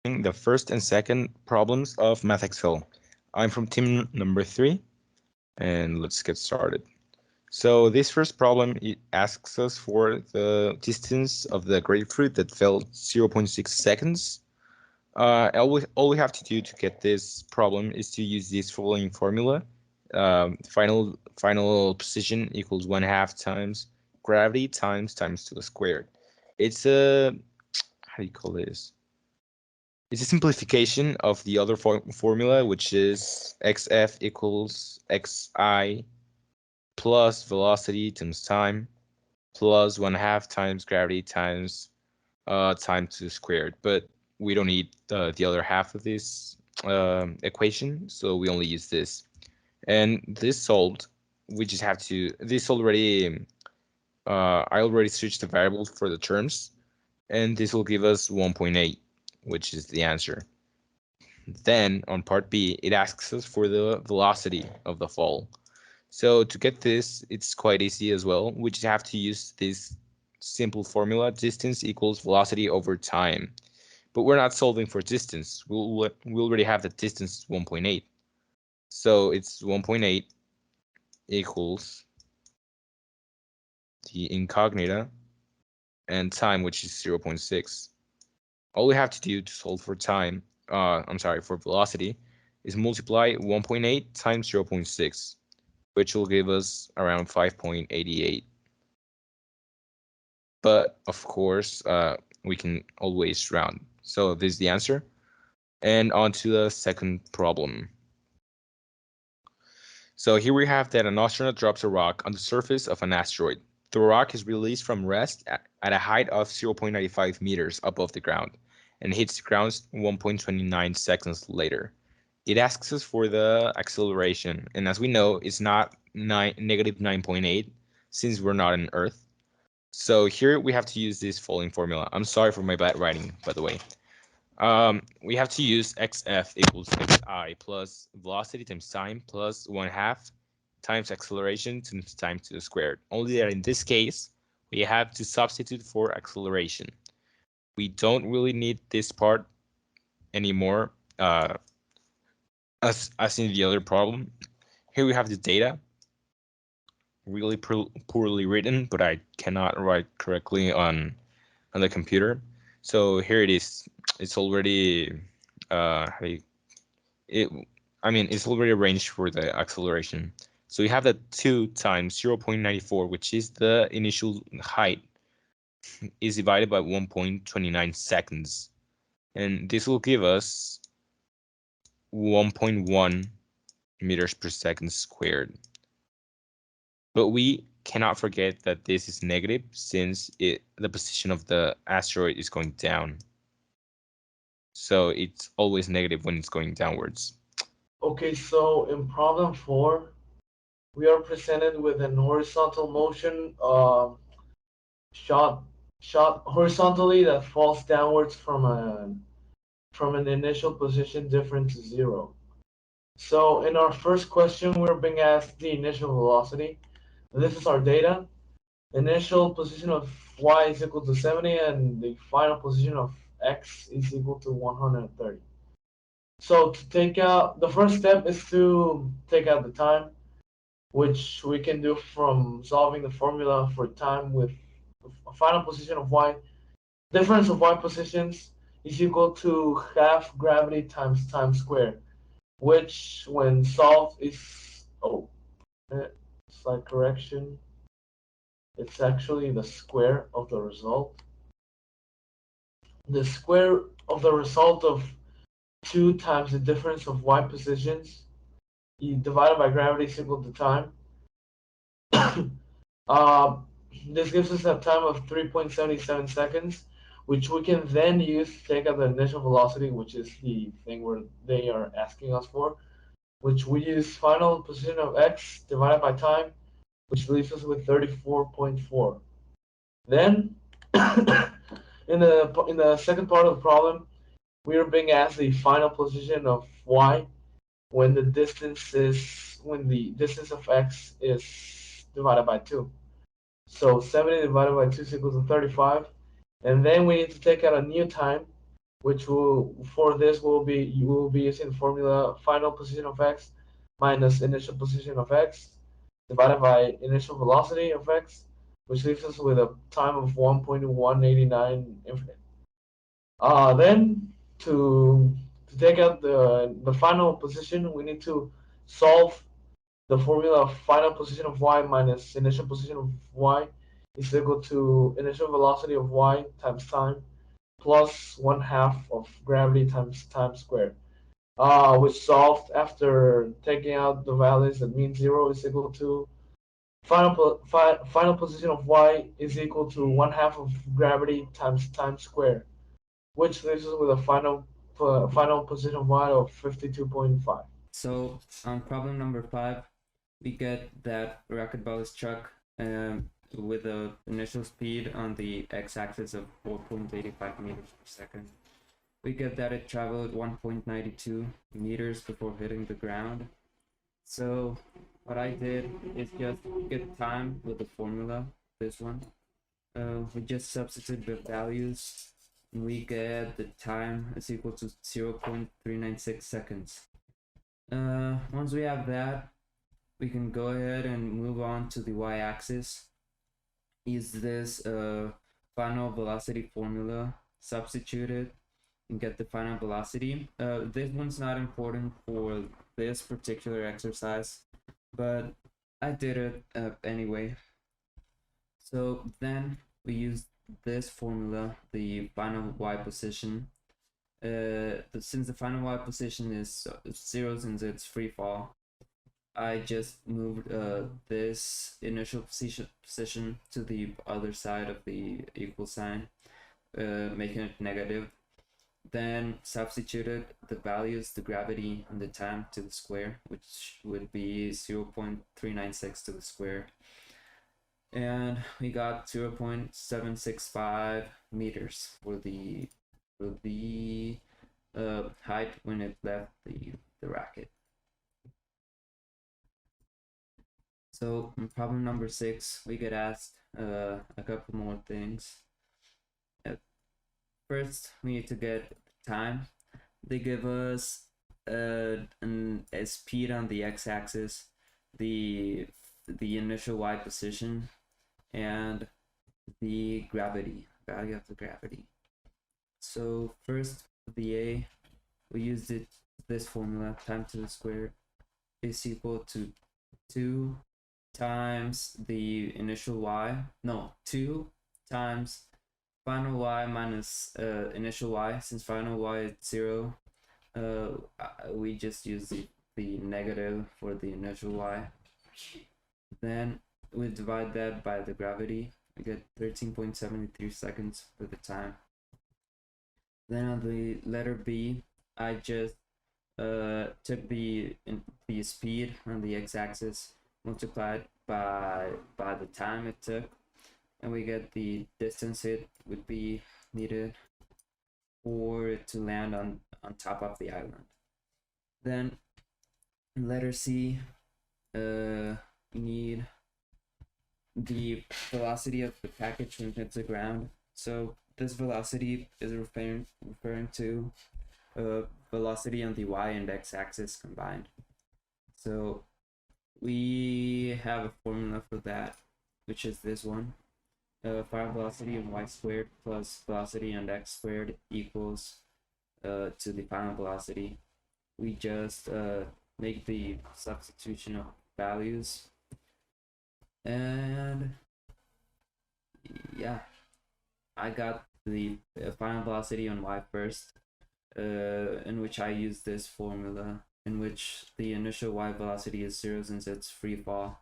solving the first and second problems of MathXL. I'm from team number 3, and let's get started. So this first problem, it asks us for the distance of the grapefruit that fell 0.6 seconds. All we have to do to get this problem is to use this following formula. Final position equals 1/2 times gravity times to the squared. It's a, how do you call this? It's a simplification of the other formula, which is xf equals xi plus velocity times time plus 1/2 times gravity times time to the squared. But we don't need the other half of this equation, so we only use this. And this solved, we just have to, this already, I already switched the variables for the terms, and this will give us 1.8, which is the answer. Then on part B, it asks us for the velocity of the fall. So to get this, it's quite easy as well. We just have to use this simple formula, distance equals velocity over time. But we're not solving for distance. We already have the distance 1.8. So it's 1.8 equals the incognita and time, which is 0.6. All we have to do to solve for time, for velocity, is multiply 1.8 times 0.6, which will give us around 5.88. But of course, we can always round. So this is the answer. And on to the second problem. So here we have that an astronaut drops a rock on the surface of an asteroid. The rock is released from rest at a height of 0.95 meters above the ground and hits the ground 1.29 seconds later. It asks us for the acceleration, and as we know, it's not negative 9.8 since we're not on Earth. So here we have to use this following formula. I'm sorry for my bad writing, by the way. We have to use xf equals xi plus velocity times time plus 1/2 times acceleration times time to the squared. Only that in this case, we have to substitute for acceleration. We don't really need this part anymore, as in the other problem. Here we have the data, really poorly written, but I cannot write correctly on the computer. So here it is. It's already it's already arranged for the acceleration. So we have that 2 times 0.94, which is the initial height, is divided by 1.29 seconds. And this will give us 1.1 meters per second squared. But we cannot forget that this is negative since the position of the asteroid is going down. So it's always negative when it's going downwards. Okay, so in problem 4, we are presented with an horizontal motion shot horizontally that falls downwards from an initial position different to 0. So in our first question, we're being asked the initial velocity. This is our data. Initial position of y is equal to 70, and the final position of x is equal to 130. So to take out, the first step is to take out the time, which we can do from solving the formula for time with a final position of y. Difference of y positions is equal to half gravity times time squared, which when solved is, slight correction, it's actually the square of the result. The square of the result of 2 times the difference of y positions divided by gravity is equal to time. This gives us a time of 3.77 seconds, which we can then use to take out the initial velocity, which is the thing where they are asking us for, which we use final position of x divided by time, which leaves us with 34.4. Then, in the second part of the problem, we are being asked the final position of y when the distance of x is divided by 2. So 70 divided by 2 is equal to 35. And then we need to take out a new time, which will you will be using formula final position of x minus initial position of x divided by initial velocity of x, which leaves us with a time of 1.189 infinite. Then to take out the final position, we need to solve the formula of final position of y minus initial position of y is equal to initial velocity of y times time plus 1/2 of gravity times time squared. Which solved after taking out the values that mean 0 is equal to final position of y is equal to 1/2 of gravity times time squared, which leaves us with a final position of y of 52.5. So on problem number 5, we get that racquetball is struck with an initial speed on the x-axis of 4.85 meters per second. We get that it traveled 1.92 meters before hitting the ground. So what I did is just get time with the formula, this one. We just substitute the values, and we get the time is equal to 0.396 seconds. Once we have that, we can go ahead and move on to the y-axis. Use this final velocity formula, substitute it, and get the final velocity. This one's not important for this particular exercise, but I did it anyway. So then we use this formula, the final y position. Since the final y position is 0, since it's free fall, I just moved this initial position to the other side of the equal sign, making it negative. Then substituted the values, the gravity and the time to the square, which would be 0.396 to the square. And we got 0.765 meters for the height when it left the racket. So in problem number 6, we get asked a couple more things. First, we need to get time. They give us a speed on the x-axis, the initial y position, and the gravity, value of the gravity. So first, the a, we used this formula, time to the square is equal to 2 times the initial y, no, 2 times final y minus initial y. Since final y is 0, we just use the negative for the initial y. Then we divide that by the gravity. We get 13.73 seconds for the time. Then on the letter B, I just took the speed on the x-axis, multiplied by the time it took, and we get the distance it would be needed for it to land on top of the island. Then in letter C, we need the velocity of the package when it hits the ground. So this velocity is referring to velocity on the y and x axis combined. So we have a formula for that, which is this one. Final velocity on y squared plus velocity on x squared equals to the final velocity. We just make the substitution of values, and yeah, I got the final velocity on y first, in which I use this formula, in which the initial y velocity is 0 since it's free fall.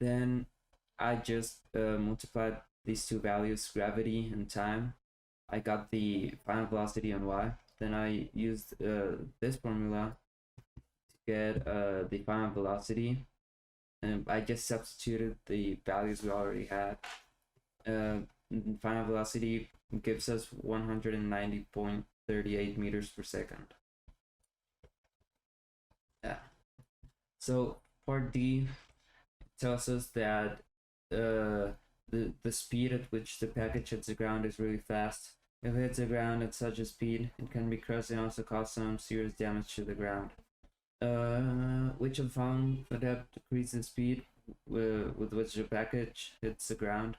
Then I just multiplied these two values, gravity and time. I got the final velocity on y. Then I used this formula to get the final velocity, and I just substituted the values we already had. Final velocity gives us 190.38 meters per second. Yeah. So part D tells us that the speed at which the package hits the ground is really fast, If it hits the ground at such a speed, it can be crushed and also cause some serious damage to the ground. Which of the following would have decrease in speed with which the package hits the ground?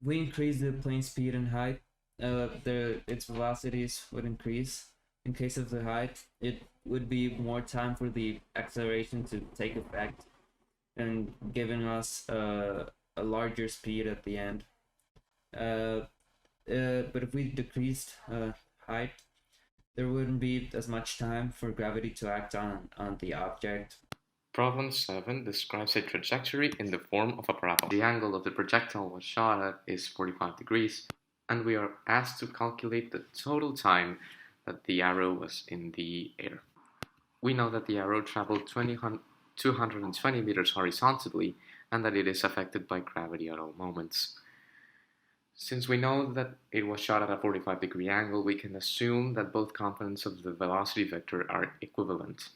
We increase the plane speed and height, its velocities would increase. In case of the height, it would be more time for the acceleration to take effect and giving us a larger speed at the end. But if we decreased height, there wouldn't be as much time for gravity to act on the object. Problem 7 describes a trajectory in the form of a parabola. The angle of the projectile was shot at is 45 degrees, and we are asked to calculate the total time that the arrow was in the air. We know that the arrow traveled 220 meters horizontally, and that it is affected by gravity at all moments. Since we know that it was shot at a 45-degree angle, we can assume that both components of the velocity vector are equivalent.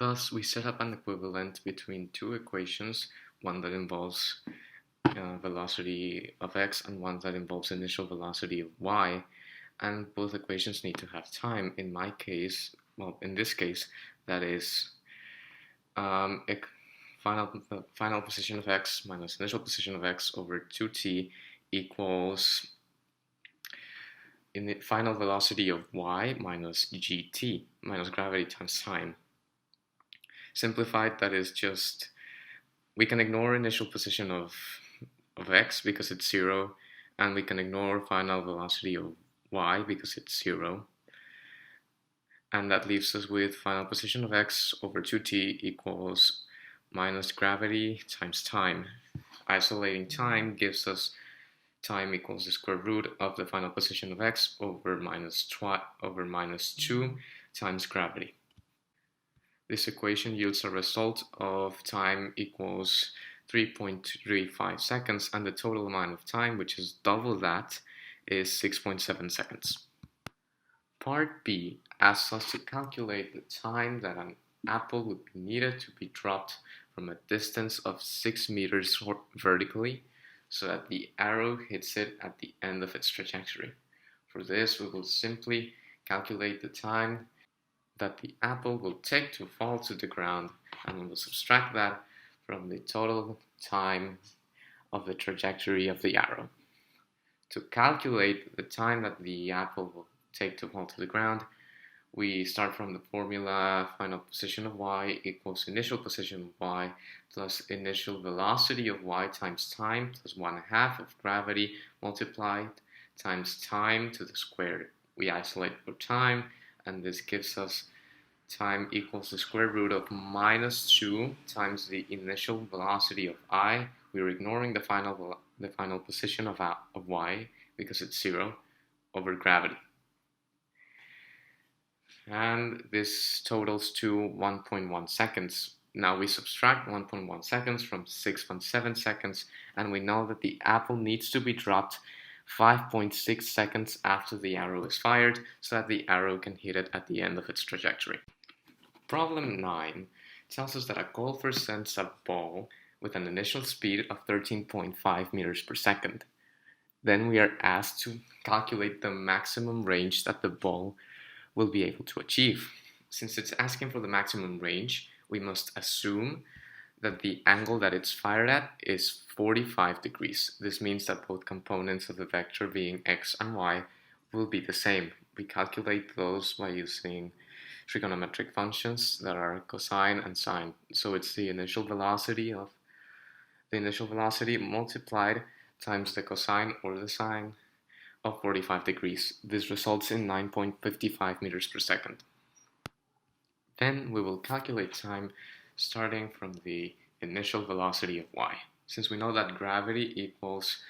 Thus, we set up an equivalent between two equations, one that involves velocity of x and one that involves initial velocity of y, and both equations need to have time. In my case, well, in this case, that is final position of x minus initial position of x over 2t equals in the final velocity of y minus gt minus gravity times time. Simplified, that is just, we can ignore initial position of x because it's 0, and we can ignore final velocity of y because it's 0. And that leaves us with final position of x over 2t equals minus gravity times time. Isolating time gives us time equals the square root of the final position of x over minus 2 times gravity. This equation yields a result of time equals 3.35 seconds, and the total amount of time, which is double that, is 6.7 seconds. Part B asks us to calculate the time that an apple would be needed to be dropped from a distance of 6 meters vertically, so that the arrow hits it at the end of its trajectory. For this, we will simply calculate the time that the apple will take to fall to the ground, and we will subtract that from the total time of the trajectory of the arrow. To calculate the time that the apple will take to fall to the ground, we start from the formula final position of y equals initial position of y plus initial velocity of y times time plus 1/2 of gravity multiplied times time to the square. We isolate for time, and this gives us time equals the square root of minus 2 times the initial velocity of I. We're ignoring the final position of y because it's 0 over gravity. And this totals to 1.1 seconds. Now we subtract 1.1 seconds from 6.7 seconds, and we know that the apple needs to be dropped 5.6 seconds after the arrow is fired, so that the arrow can hit it at the end of its trajectory. Problem 9 tells us that a golfer sends a ball with an initial speed of 13.5 meters per second. Then we are asked to calculate the maximum range that the ball will be able to achieve. Since it's asking for the maximum range, we must assume that the angle that it's fired at is 45 degrees. This means that both components of the vector, being x and y, will be the same. We calculate those by using trigonometric functions that are cosine and sine. So it's the initial velocity multiplied times the cosine or the sine of 45 degrees. This results in 9.55 meters per second. Then we will calculate time starting from the initial velocity of y. Since we know that gravity equals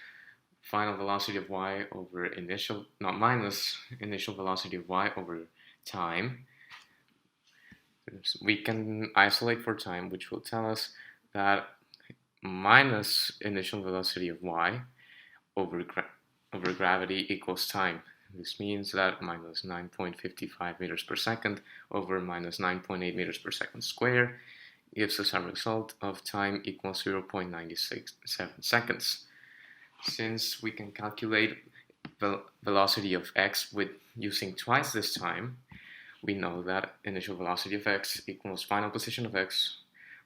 final velocity of y over minus initial velocity of y over time, we can isolate for time, which will tell us that minus initial velocity of y over gravity equals time. This means that minus 9.55 meters per second over minus 9.8 meters per second squared gives us a result of time equals 0.967 seconds. Since we can calculate velocity of x with using twice this time, we know that initial velocity of x equals final position of x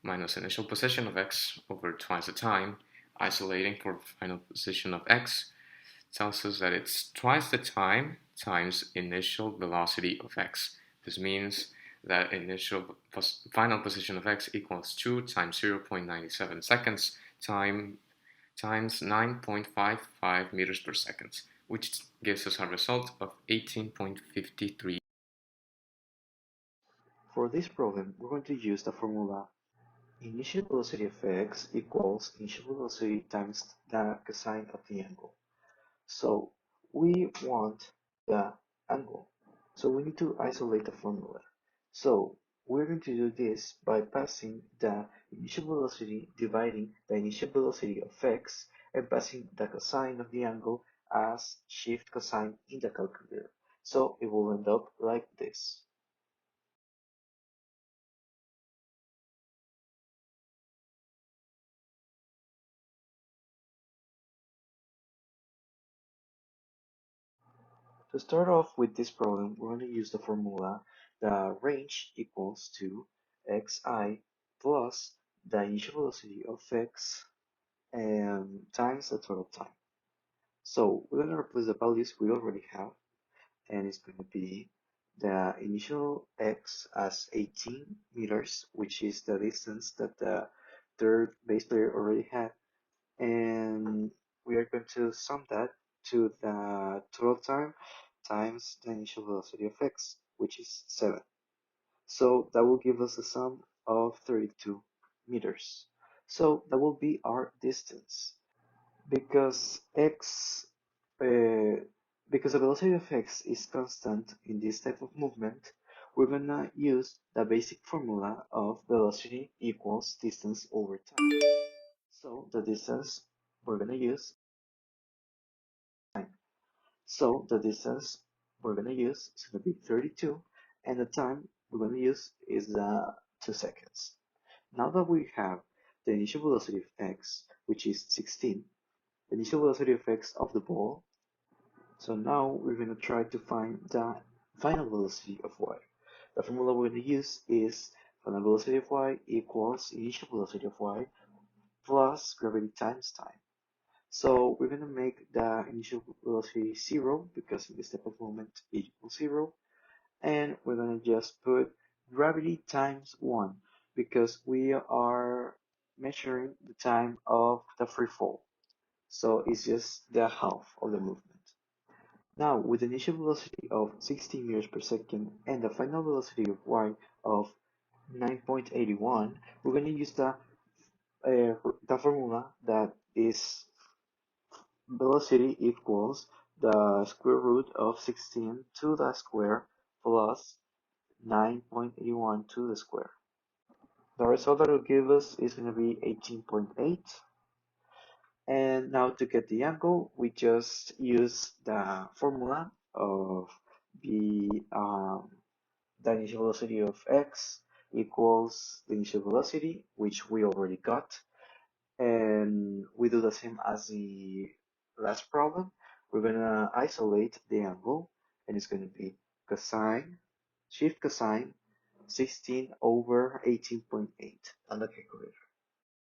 minus initial position of x over twice the time. Isolating for final position of x tells us that it's twice the time times initial velocity of x. This means that final position of x equals 2 times 0.97 seconds times 9.55 meters per second, which gives us a result of 18.53. For this problem, we're going to use the formula initial velocity of x equals initial velocity times the cosine of the angle. So we want the angle. So we need to isolate the formula. So we're going to do this by passing the initial velocity dividing the initial velocity of x and passing the cosine of the angle as shift cosine in the calculator. So it will end up like this. To start off with this problem, we're going to use the formula the range equals to xi plus the initial velocity of x and times the total time. So we're going to replace the values we already have, and it's going to be the initial x as 18 meters, which is the distance that the third base player already had, and we are going to sum that to the total time times the initial velocity of x, which is 7. So that will give us a sum of 32 meters. So that will be our distance. Because uh, because the velocity of x is constant in this type of movement, we're gonna use the basic formula of velocity equals distance over time. So the distance we're gonna use time. So the distance we're gonna use is gonna be 32, and the time we're gonna use is 2 seconds. Now that we have the initial velocity of x, which is 16, the initial velocity of x of the ball, so now we're gonna try to find the final velocity of y. The formula we're gonna use is final velocity of y equals initial velocity of y plus gravity times time. So we're gonna make the initial velocity 0 because in this type of moment it equals 0, and we're gonna just put gravity times 1 because we are measuring the time of the free fall. So it's just the half of the movement. Now with the initial velocity of 16 meters per second and the final velocity of y of 9.81, we're gonna use the formula that is velocity equals the square root of 16 to the square plus 9.81 to the square. The result that will give us is going to be 18.8. And now to get the angle, we just use the formula of the initial velocity of x equals the initial velocity, which we already got. And we do the same as the last problem. We're gonna isolate the angle, and it's gonna be cosine, shift cosine, 16 over 18.8 on the calculator.